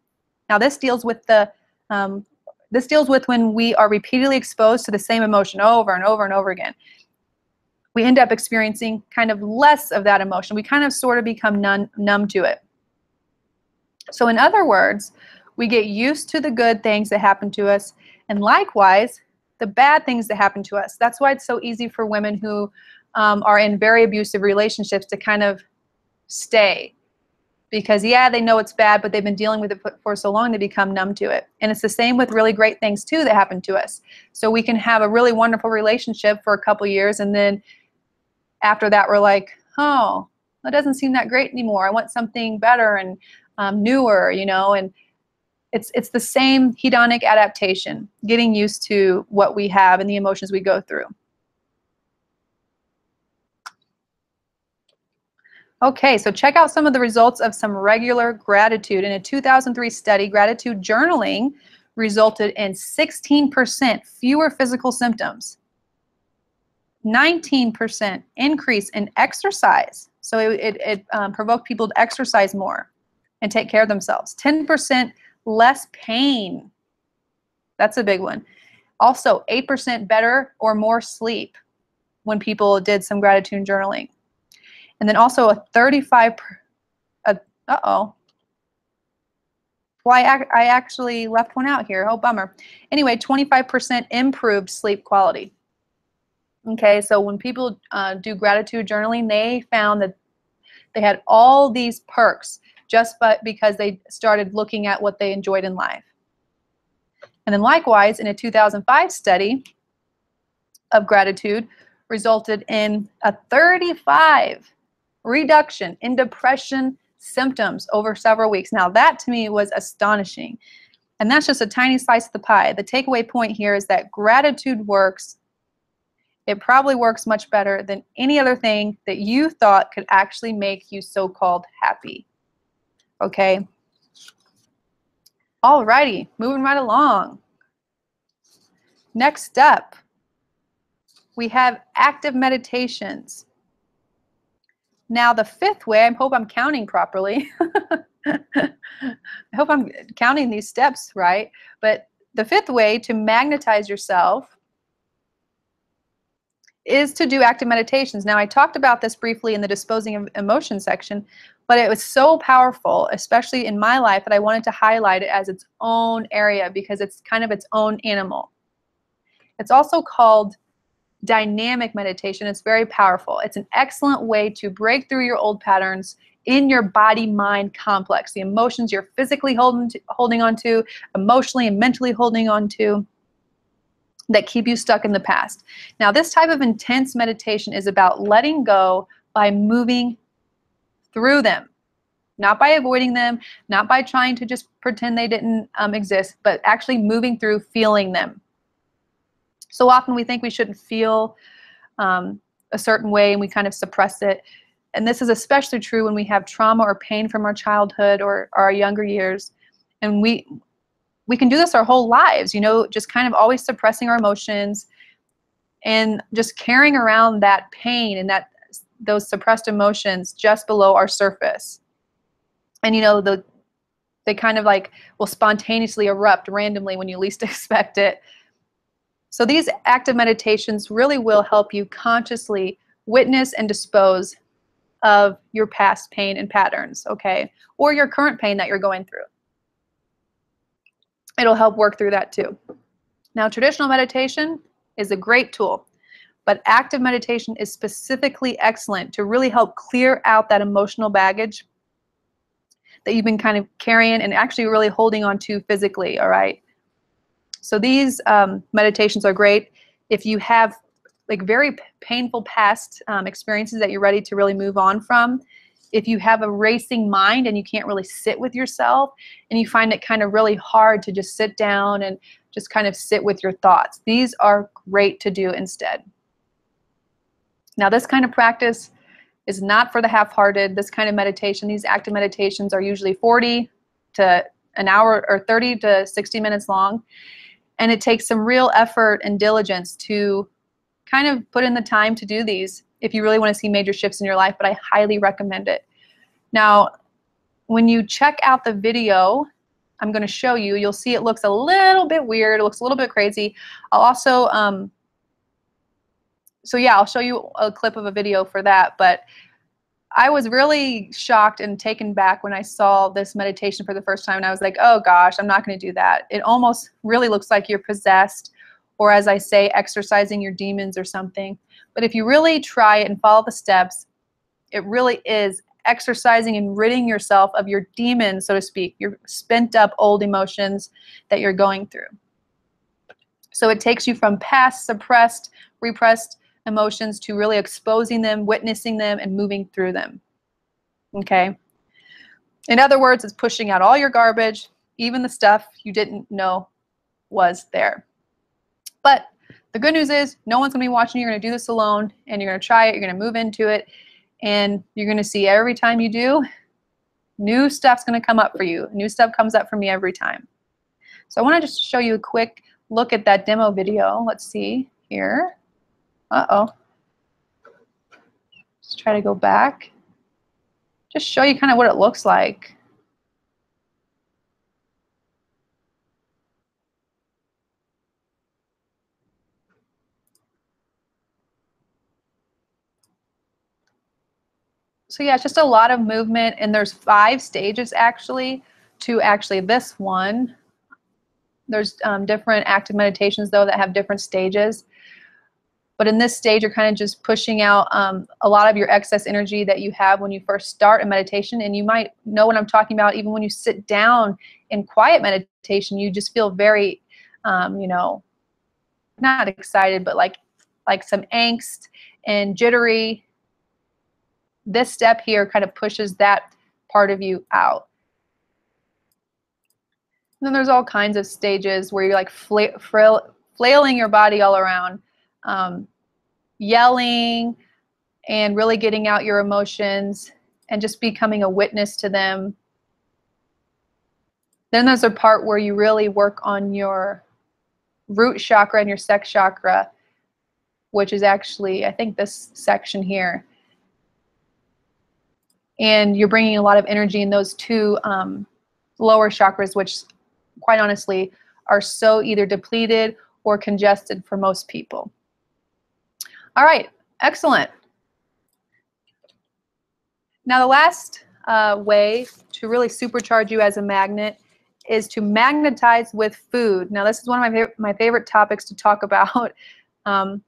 Now, this deals with when we are repeatedly exposed to the same emotion over and over and over again. We end up experiencing kind of less of that emotion. We kind of sort of become numb to it. So in other words, we get used to the good things that happen to us, and likewise, the bad things that happen to us. That's why it's so easy for women who are in very abusive relationships to kind of stay. Because, yeah, they know it's bad, but they've been dealing with it for so long, they become numb to it. And it's the same with really great things, too, that happen to us. So we can have a really wonderful relationship for a couple years, and then after that, we're like, oh, that doesn't seem that great anymore. I want something better and newer, and it's the same hedonic adaptation, getting used to what we have and the emotions we go through. Okay, so check out some of the results of some regular gratitude. In a 2003 study, gratitude journaling resulted in 16% fewer physical symptoms, 19% increase in exercise. So it provoked people to exercise more and take care of themselves. 10% less pain. That's a big one. Also, 8% better or more sleep when people did some gratitude journaling. And then also a 35, uh-oh. Well, I actually left one out here. Oh, bummer. Anyway, 25% improved sleep quality. Okay, so when people do gratitude journaling, they found that they had all these perks just because they started looking at what they enjoyed in life. And then likewise, in a 2005 study of gratitude, resulted in a 35 reduction in depression symptoms over several weeks. Now that to me was astonishing. And that's just a tiny slice of the pie. The takeaway point here is that gratitude works. It probably works much better than any other thing that you thought could actually make you so-called happy. Okay? Alrighty, moving right along. Next up, we have active meditations. Now the 5th way, I hope I'm counting properly. I hope I'm counting these steps right. But the 5th way to magnetize yourself is to do active meditations. Now I talked about this briefly in the disposing of emotion section, but it was so powerful, especially in my life, that I wanted to highlight it as its own area because it's kind of its own animal. It's also called dynamic meditation. It's very powerful. It's an excellent way to break through your old patterns in your body-mind complex, the emotions you're physically holding on to, emotionally and mentally holding on to, that keep you stuck in the past. Now, this type of intense meditation is about letting go by moving through them, not by avoiding them, not by trying to just pretend they didn't exist, but actually moving through, feeling them. So often we think we shouldn't feel a certain way and we kind of suppress it. And this is especially true when we have trauma or pain from our childhood or our younger years. And we can do this our whole lives, you know, just kind of always suppressing our emotions and just carrying around that pain and those suppressed emotions just below our surface. And you know, they kind of like will spontaneously erupt randomly when you least expect it. So these active meditations really will help you consciously witness and dispose of your past pain and patterns, okay? Or your current pain that you're going through. It'll help work through that too. Now, traditional meditation is a great tool, but active meditation is specifically excellent to really help clear out that emotional baggage that you've been kind of carrying and actually really holding on to physically, all right? So these meditations are great if you have like very painful past experiences that you're ready to really move on from. If you have a racing mind and you can't really sit with yourself and you find it kind of really hard to just sit down and just kind of sit with your thoughts, these are great to do instead. Now, this kind of practice is not for the half-hearted. This kind of meditation, these active meditations are usually 40 to an hour or 30 to 60 minutes long. And it takes some real effort and diligence to kind of put in the time to do these if you really want to see major shifts in your life, but I highly recommend it. Now, when you check out the video I'm going to show you, you'll see it looks a little bit weird. It looks a little bit crazy. I'll also, so yeah, I'll show you a clip of a video for that, but I was really shocked and taken back when I saw this meditation for the first time, and I was like, oh gosh, I'm not going to do that. It almost really looks like you're possessed, or as I say, exercising your demons or something. But if you really try it and follow the steps, it really is exercising and ridding yourself of your demons, so to speak, your spent up old emotions that you're going through. So it takes you from past suppressed, repressed emotions to really exposing them, witnessing them, and moving through them. Okay? In other words, it's pushing out all your garbage, even the stuff you didn't know was there. But the good news is no one's going to be watching. You're going to do this alone, and you're going to try it. You're going to move into it, and you're going to see every time you do, new stuff's going to come up for you. New stuff comes up for me every time. So I want to just show you a quick look at that demo video. Let's see here. Uh-oh. Let's try to go back. Just show you kind of what it looks like. So yeah, it's just a lot of movement, and there's 5 stages actually to this one. There's different active meditations though that have different stages. But in this stage, you're kind of just pushing out a lot of your excess energy that you have when you first start a meditation. And you might know what I'm talking about. Even when you sit down in quiet meditation, you just feel very, you know, not excited, but like some angst and jittery. This step here kind of pushes that part of you out. And then there's all kinds of stages where you're like flailing your body all around. Yelling and really getting out your emotions and just becoming a witness to them. Then there's a part where you really work on your root chakra and your sex chakra, which is actually, I think, this section here. And you're bringing a lot of energy in those 2 lower chakras, which quite honestly are so either depleted or congested for most people. All right, excellent. Now the last way to really supercharge you as a magnet is to magnetize with food. Now this is one of my favorite topics to talk about. And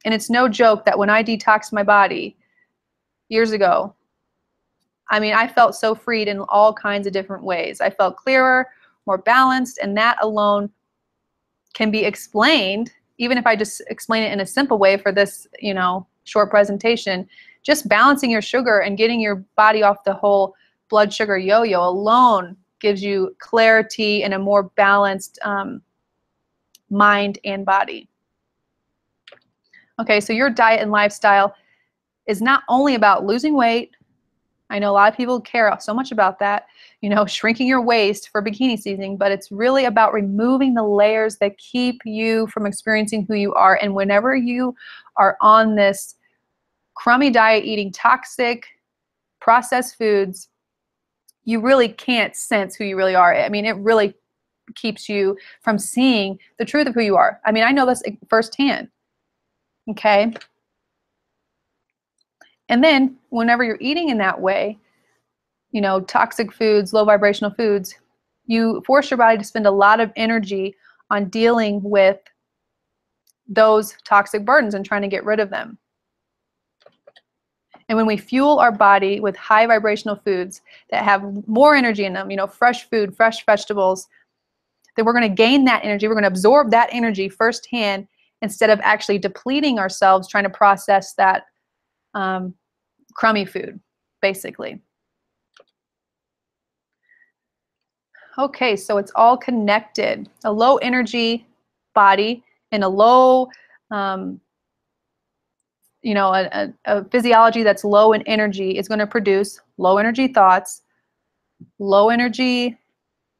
And it's no joke that when I detoxed my body years ago, I mean, I felt so freed in all kinds of different ways. I felt clearer, more balanced, and that alone can be explained, even if I just explain it in a simple way for this, short presentation. Just balancing your sugar and getting your body off the whole blood sugar yo-yo alone gives you clarity and a more balanced mind and body. Okay, so your diet and lifestyle is not only about losing weight. I know a lot of people care so much about that, shrinking your waist for bikini season, but it's really about removing the layers that keep you from experiencing who you are. And whenever you are on this crummy diet, eating toxic processed foods, you really can't sense who you really are. I mean, it really keeps you from seeing the truth of who you are. I mean, I know this firsthand. Okay. And then whenever you're eating in that way, toxic foods, low vibrational foods, you force your body to spend a lot of energy on dealing with those toxic burdens and trying to get rid of them. And when we fuel our body with high vibrational foods that have more energy in them, fresh food, fresh vegetables, then we're going to gain that energy. We're going to absorb that energy firsthand instead of actually depleting ourselves trying to process that crummy food, basically. Okay, so it's all connected. A low energy body and a low, a physiology that's low in energy is going to produce low energy thoughts, low energy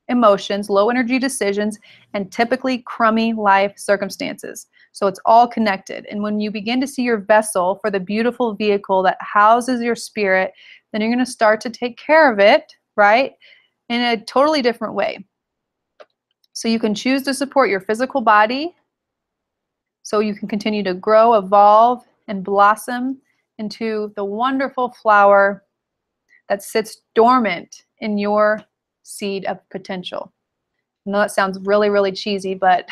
emotions, low energy decisions, and typically crummy life circumstances. So it's all connected. And when you begin to see your vessel for the beautiful vehicle that houses your spirit, then you're going to start to take care of it, right? In a totally different way. So you can choose to support your physical body so you can continue to grow, evolve, and blossom into the wonderful flower that sits dormant in your seed of potential. I know that sounds really, really cheesy, but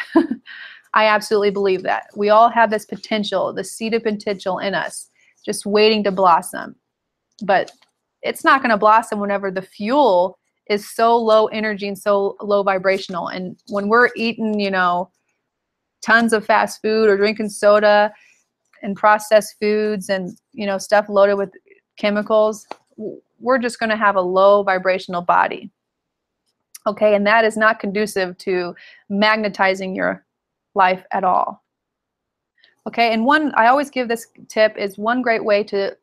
I absolutely believe that. We all have this potential, the seed of potential in us, just waiting to blossom. But it's not going to blossom whenever the fuel is so low energy and so low vibrational. And when we're eating, tons of fast food or drinking soda and processed foods and, stuff loaded with chemicals, we're just going to have a low vibrational body. Okay, and that is not conducive to magnetizing your life at all. Okay, and I always give this tip, is one great way to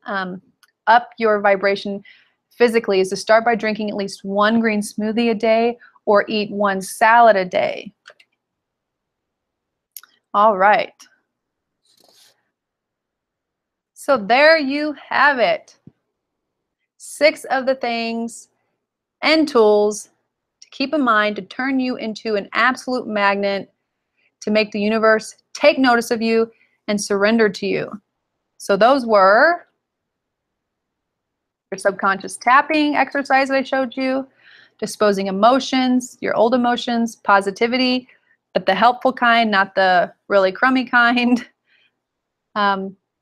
up your vibration physically is to start by drinking at least one green smoothie a day or eat one salad a day. All right. So there you have it. 6 of the things and tools to keep in mind to turn you into an absolute magnet, to make the universe take notice of you and surrender to you. So those were your subconscious tapping exercise that I showed you, disposing emotions, your old emotions, positivity, but the helpful kind, not the really crummy kind.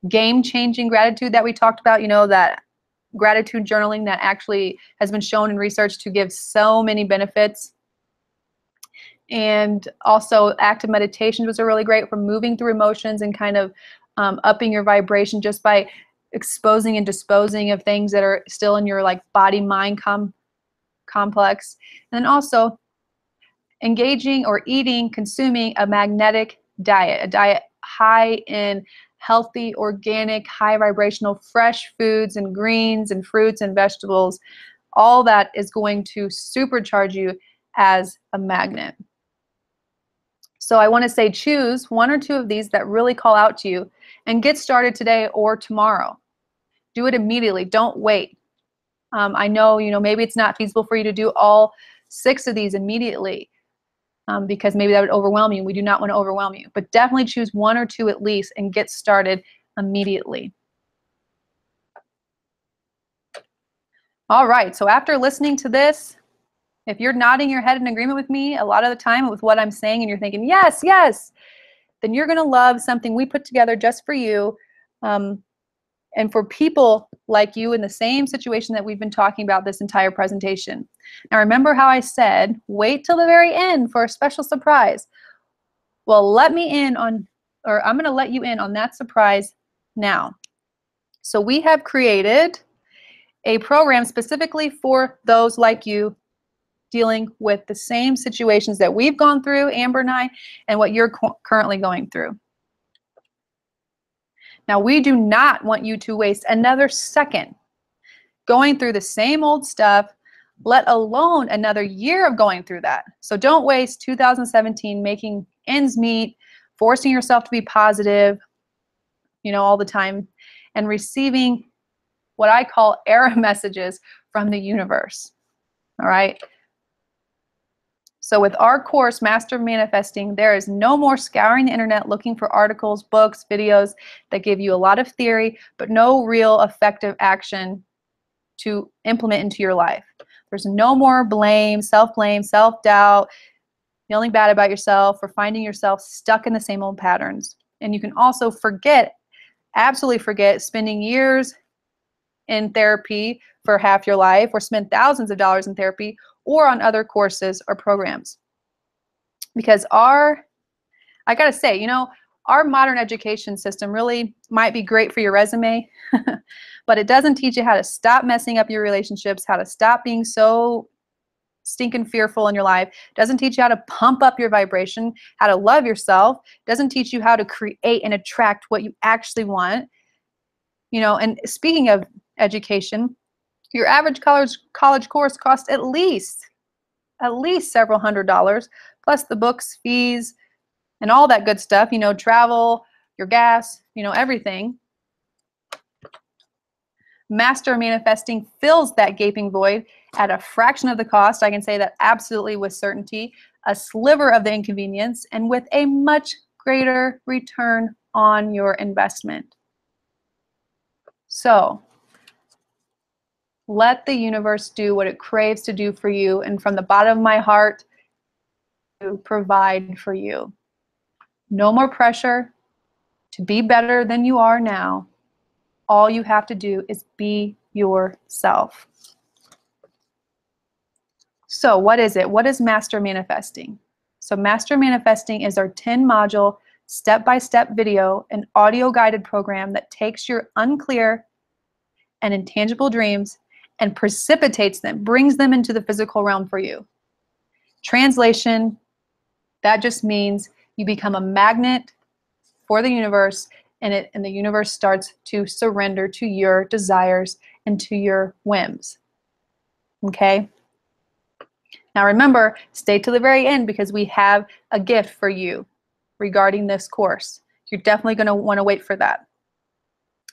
Game-changing gratitude that we talked about, that gratitude journaling that actually has been shown in research to give so many benefits. And also active meditations was really great for moving through emotions and kind of upping your vibration just by exposing and disposing of things that are still in your body-mind complex. And then also engaging or eating, consuming a magnetic diet, a diet high in healthy, organic, high vibrational, fresh foods and greens and fruits and vegetables. All that is going to supercharge you as a magnet. So I want to say choose 1 or 2 of these that really call out to you and get started today or tomorrow. Do it immediately. Don't wait. I know, maybe it's not feasible for you to do all 6 of these immediately because maybe that would overwhelm you. We do not want to overwhelm you, but definitely choose 1 or 2 at least and get started immediately. All right, so after listening to this, if you're nodding your head in agreement with me a lot of the time with what I'm saying and you're thinking, yes, yes, then you're going to love something we put together just for you, and for people like you in the same situation that we've been talking about this entire presentation. Now remember how I said, wait till the very end for a special surprise. Well, I'm going to let you in on that surprise now. So we have created a program specifically for those like you dealing with the same situations that we've gone through, Amber and I, and what you're currently going through. Now, we do not want you to waste another second going through the same old stuff, let alone another year of going through that. So don't waste 2017 making ends meet, forcing yourself to be positive, all the time, and receiving what I call error messages from the universe. All right? So with our course, Master Manifesting, there is no more scouring the internet looking for articles, books, videos that give you a lot of theory, but no real effective action to implement into your life. There's no more blame, self-blame, self-doubt, feeling bad about yourself, or finding yourself stuck in the same old patterns. And you can also absolutely forget spending years in therapy for half your life, or spend thousands of dollars in therapy or on other courses or programs. Because I gotta say, our modern education system really might be great for your resume, but it doesn't teach you how to stop messing up your relationships, how to stop being so stinking fearful in your life. It doesn't teach you how to pump up your vibration, how to love yourself. It doesn't teach you how to create and attract what you actually want. And speaking of education, your average college course costs at least several $100s, plus the books, fees, and all that good stuff, travel, your gas, everything. Master Manifesting fills that gaping void at a fraction of the cost. I can say that absolutely with certainty, a sliver of the inconvenience, and with a much greater return on your investment. So, let the universe do what it craves to do for you, and from the bottom of my heart, to provide for you. No more pressure to be better than you are now. All you have to do is be yourself. So what is it? What is Master Manifesting? So Master Manifesting is our 10-module step-by-step video and audio guided program that takes your unclear and intangible dreams and precipitates them, brings them into the physical realm for you. Translation, that just means you become a magnet for the universe, and the universe starts to surrender to your desires and to your whims. Okay? Now remember, stay to the very end, because we have a gift for you regarding this course. You're definitely going to want to wait for that.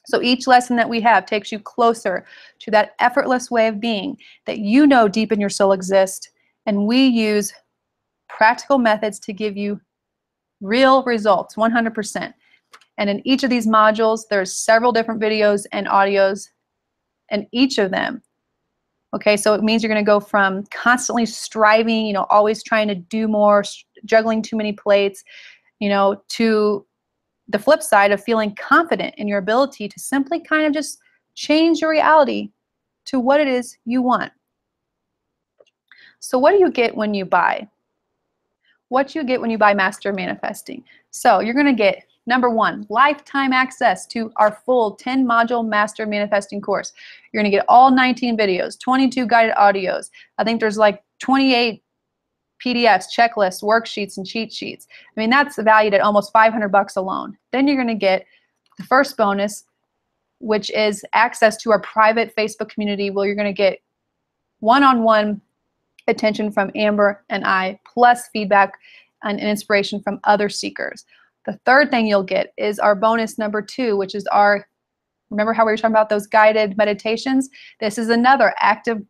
So each lesson that we have takes you closer to that effortless way of being that deep in your soul exists, and we use practical methods to give you real results, 100%. And in each of these modules, there's several different videos and audios in each of them. Okay, so it means you're going to go from constantly striving, always trying to do more, juggling too many plates, to the flip side of feeling confident in your ability to simply kind of just change your reality to what it is you want. So what do you get when you buy? What you get when you buy Master Manifesting? So you're going to get, number one, lifetime access to our full 10-module Master Manifesting course. You're going to get all 19 videos, 22 guided audios. I think there's like 28 PDFs, checklists, worksheets, and cheat sheets. I mean, that's valued at almost $500 alone. Then you're going to get the first bonus, which is access to our private Facebook community, where you're going to get one-on-one attention from Amber and I, plus feedback and inspiration from other seekers. The third thing you'll get is our bonus number 2, which is remember how we were talking about those guided meditations? This is another active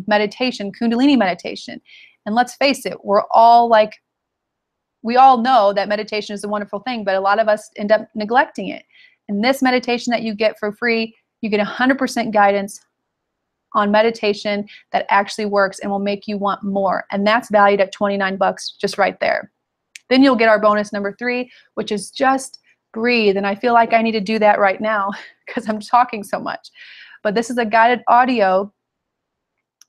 meditation, Kundalini meditation. And let's face it, we all know that meditation is a wonderful thing, but a lot of us end up neglecting it. In this meditation that you get for free, you get 100% guidance on meditation that actually works and will make you want more. And that's valued at $29 just right there. Then you'll get our bonus number 3, which is just breathe. And I feel like I need to do that right now because I'm talking so much. But this is a guided audio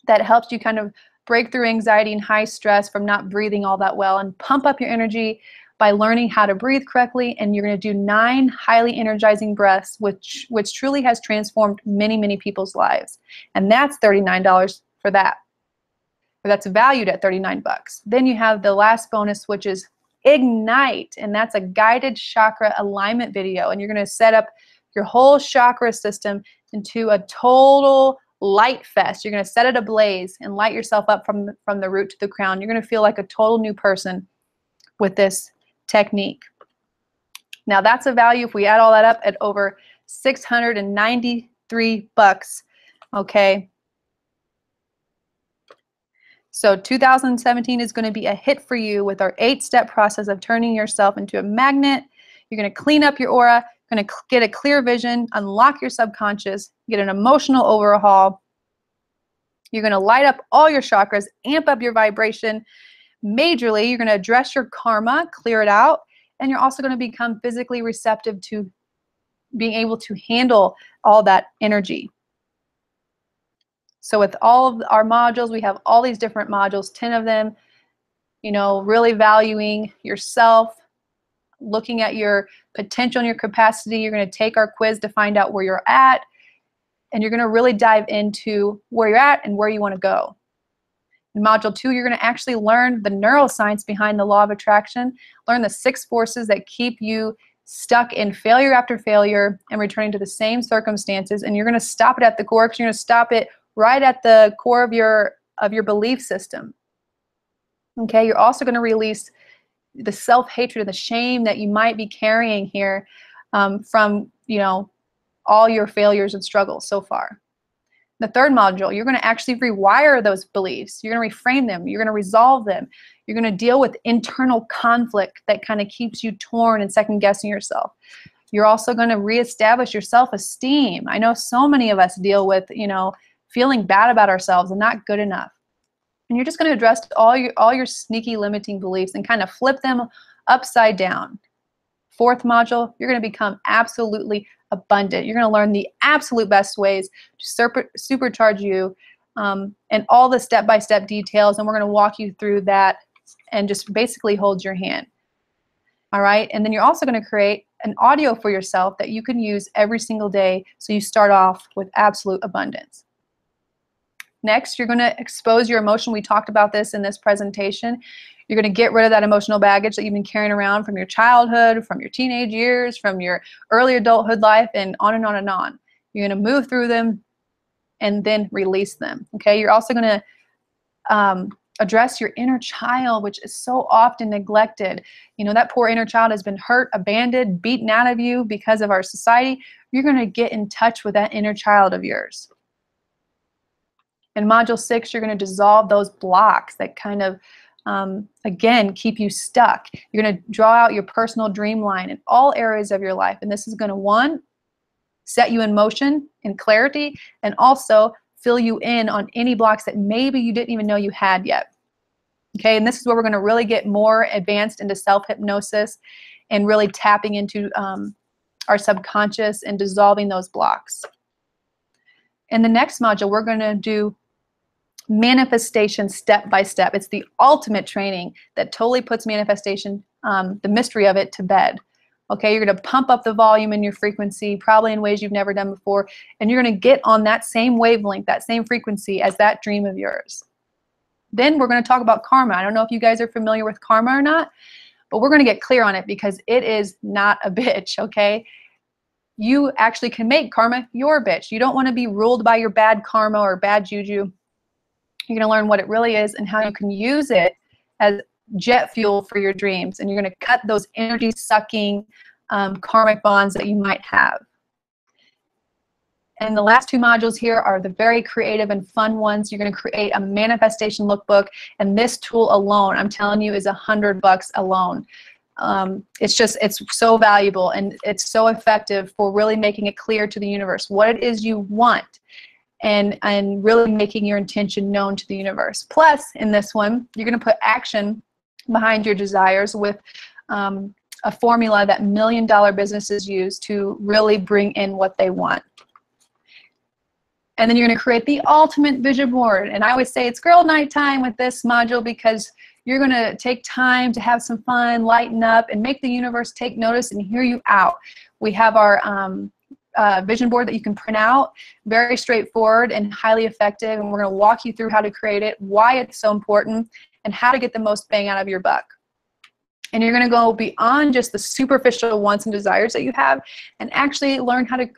that helps you kind of break through anxiety and high stress from not breathing all that well and pump up your energy by learning how to breathe correctly. And you're going to do 9 highly energizing breaths, which truly has transformed many, many people's lives. And that's $39 for that. Or that's valued at 39 bucks. Then you have the last bonus, which is Ignite, and that's a guided chakra alignment video. And you're going to set up your whole chakra system into a total light fest. You're going to set it ablaze and light yourself up from the root to the crown. You're going to feel like a total new person with this technique. Now that's a value, if we add all that up, at over 693 bucks. Okay. So 2017 is going to be a hit for you with our 8-step process of turning yourself into a magnet. You're going to clean up your aura, going to get a clear vision, unlock your subconscious, get an emotional overhaul. You're going to light up all your chakras, amp up your vibration majorly. You're going to address your karma, clear it out, and you're also going to become physically receptive to being able to handle all that energy. So with all of our modules, we have all these different modules, 10 of them, you know, really valuing yourself, looking at your potential and your capacity. You're going to take our quiz to find out where you're at, and you're going to really dive into where you're at and where you want to go. In Module 2, you're going to actually learn the neuroscience behind the law of attraction, learn the 6 forces that keep you stuck in failure after failure and returning to the same circumstances, and you're going to stop it at the core, because you're going to stop it right at the core of your belief system. Okay, you're also going to release the self-hatred and the shame that you might be carrying here from, you know, all your failures and struggles so far. The 3rd module, you're going to actually rewire those beliefs. You're going to reframe them. You're going to resolve them. You're going to deal with internal conflict that kind of keeps you torn and second-guessing yourself. You're also going to reestablish your self-esteem. I know so many of us deal with, you know, feeling bad about ourselves and not good enough. And you're just going to address all your sneaky limiting beliefs and kind of flip them upside down. 4th module, you're going to become absolutely abundant. You're going to learn the absolute best ways to supercharge you and all the step-by-step details, and we're going to walk you through that and just basically hold your hand. All right, and then you're also going to create an audio for yourself that you can use every single day, so you start off with absolute abundance. Next, you're going to expose your emotion. We talked about this in this presentation. You're going to get rid of that emotional baggage that you've been carrying around from your childhood, from your teenage years, from your early adulthood life, and on and on and on. You're going to move through them and then release them. Okay, you're also going to address your inner child, which is so often neglected. You know, that poor inner child has been hurt, abandoned, beaten out of you because of our society. You're going to get in touch with that inner child of yours. In Module 6, you're going to dissolve those blocks that kind of, again, keep you stuck. You're going to draw out your personal dream line in all areas of your life. And this is going to, 1, set you in motion and clarity, and also fill you in on any blocks that maybe you didn't even know you had yet. Okay, and this is where we're going to really get more advanced into self-hypnosis and really tapping into our subconscious and dissolving those blocks. In the next module, we're going to do manifestation step by step. It's the ultimate training that totally puts manifestation, the mystery of it, to bed. Okay, you're going to pump up the volume in your frequency, probably in ways you've never done before, and you're going to get on that same wavelength, that same frequency as that dream of yours. Then we're going to talk about karma. I don't know if you guys are familiar with karma or not, but we're going to get clear on it because it is not a bitch, okay? You actually can make karma your bitch. You don't want to be ruled by your bad karma or bad juju. You're going to learn what it really is and how you can use it as jet fuel for your dreams. And you're going to cut those energy-sucking karmic bonds that you might have. And the last 2 modules here are the very creative and fun ones. You're going to create a manifestation lookbook. And this tool alone, I'm telling you, is $100 alone. It's so valuable, and it's so effective for really making it clear to the universe what it is you want, and really making your intention known to the universe. Plus, in this one, you're going to put action behind your desires with a formula that million-dollar businesses use to really bring in what they want. And then you're going to create the ultimate vision board. And I always say it's girl night time with this module because you're going to take time to have some fun, lighten up, and make the universe take notice and hear you out. We have our vision board that you can print out, very straightforward and highly effective. And we're going to walk you through how to create it, why it's so important, and how to get the most bang out of your buck. And you're going to go beyond just the superficial wants and desires that you have and actually learn how to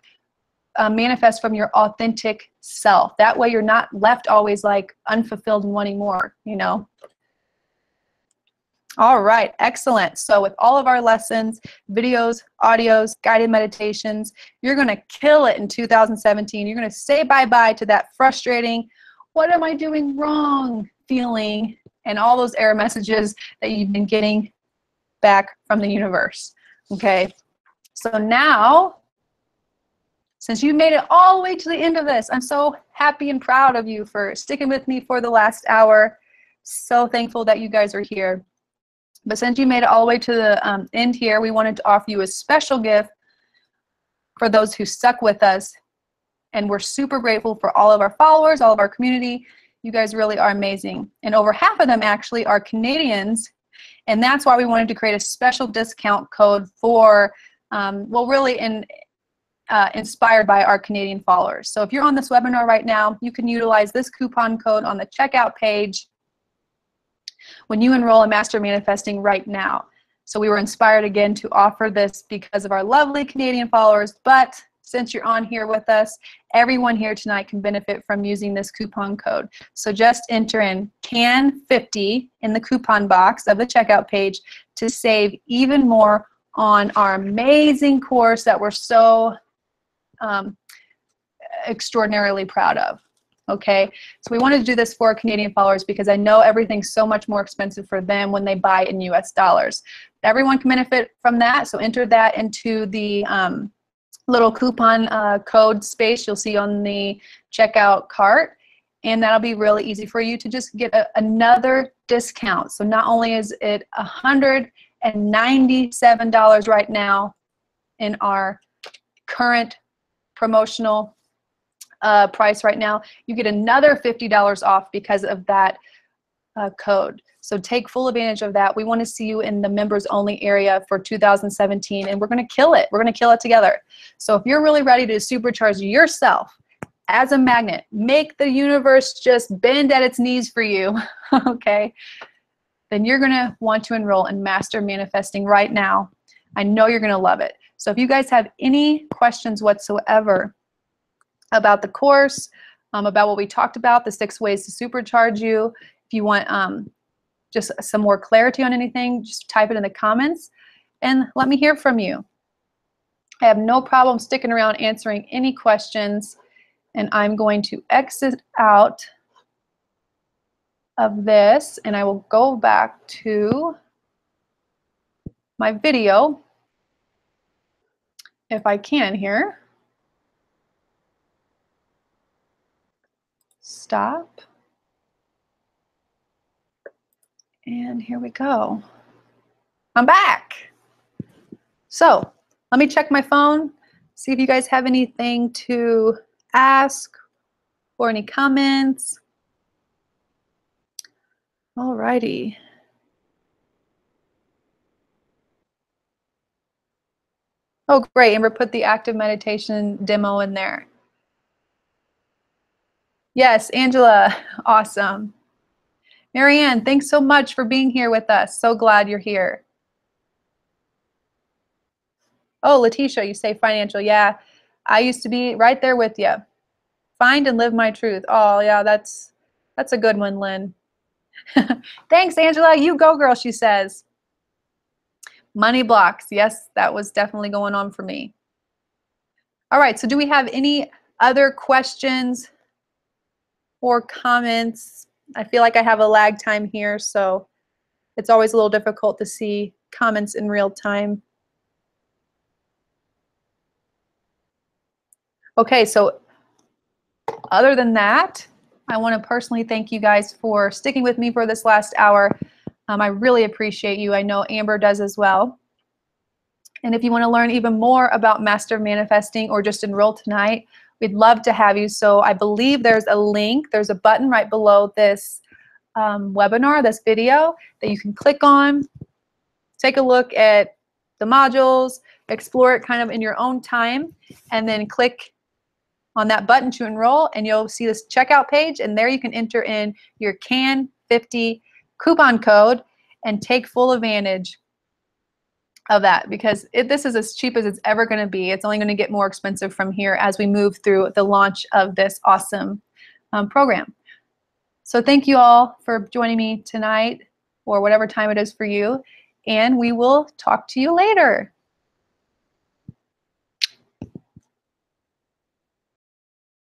manifest from your authentic self. That way you're not left always like unfulfilled and wanting more, you know. All right, excellent. So with all of our lessons, videos, audios, guided meditations, you're going to kill it in 2017. You're going to say bye-bye to that frustrating, what am I doing wrong feeling, and all those error messages that you've been getting back from the universe. Okay, so now, since you made it all the way to the end of this, I'm so happy and proud of you for sticking with me for the last hour. So thankful that you guys are here. But since you made it all the way to the end here, we wanted to offer you a special gift for those who stuck with us. And we're super grateful for all of our followers, all of our community. You guys really are amazing. And over half of them actually are Canadians. And that's why we wanted to create a special discount code for, well, really inspired by our Canadian followers. So if you're on this webinar right now, you can utilize this coupon code on the checkout page when you enroll in Master Manifesting right now. So we were inspired again to offer this because of our lovely Canadian followers, but since you're on here with us, everyone here tonight can benefit from using this coupon code. So just enter in CAN50 in the coupon box of the checkout page to save even more on our amazing course that we're so extraordinarily proud of. Okay, so we wanted to do this for our Canadian followers because I know everything's so much more expensive for them when they buy in US dollars. Everyone can benefit from that, so enter that into the little coupon code space you'll see on the checkout cart, and that'll be really easy for you to just get another discount. So not only is it $197 right now in our current promotional price right now, you get another $50 off because of that code. So take full advantage of that. We want to see you in the members only area for 2017, and we're going to kill it. We're going to kill it together. So if you're really ready to supercharge yourself as a magnet, make the universe just bend at its knees for you, okay, then you're going to want to enroll in Master Manifesting right now. I know you're going to love it. So if you guys have any questions whatsoever about the course, about what we talked about, the 6 ways to supercharge you, if you want just some more clarity on anything, just type it in the comments and let me hear from you. I have no problem sticking around answering any questions, and I'm going to exit out of this and I will go back to my video if I can here. Stop. And here we go. I'm back. So let me check my phone, see if you guys have anything to ask or any comments. All righty. Oh, great. Amber put the active meditation demo in there. Yes, Angela. Awesome. Marianne, thanks so much for being here with us. So glad you're here. Oh, Letitia, you say financial. Yeah, I used to be right there with you. Find and live my truth. Oh, yeah, that's a good one, Lynn. Thanks, Angela. You go, girl, she says. Money blocks. Yes, that was definitely going on for me. All right, so do we have any other questions or comments? I feel like I have a lag time here, so it's always a little difficult to see comments in real time. Okay, so other than that, I want to personally thank you guys for sticking with me for this last hour. I really appreciate you. I know Amber does as well. And if you want to learn even more about Master of Manifesting or just enroll tonight, we'd love to have you. So I believe there's a link, there's a button right below this webinar, this video, that you can click on, take a look at the modules, explore it kind of in your own time, and then click on that button to enroll, and you'll see this checkout page, and there you can enter in your CAN50 coupon code and take full advantage of that, because this is as cheap as it's ever going to be. It's only going to get more expensive from here as we move through the launch of this awesome program. So thank you all for joining me tonight, or whatever time it is for you, and we will talk to you later.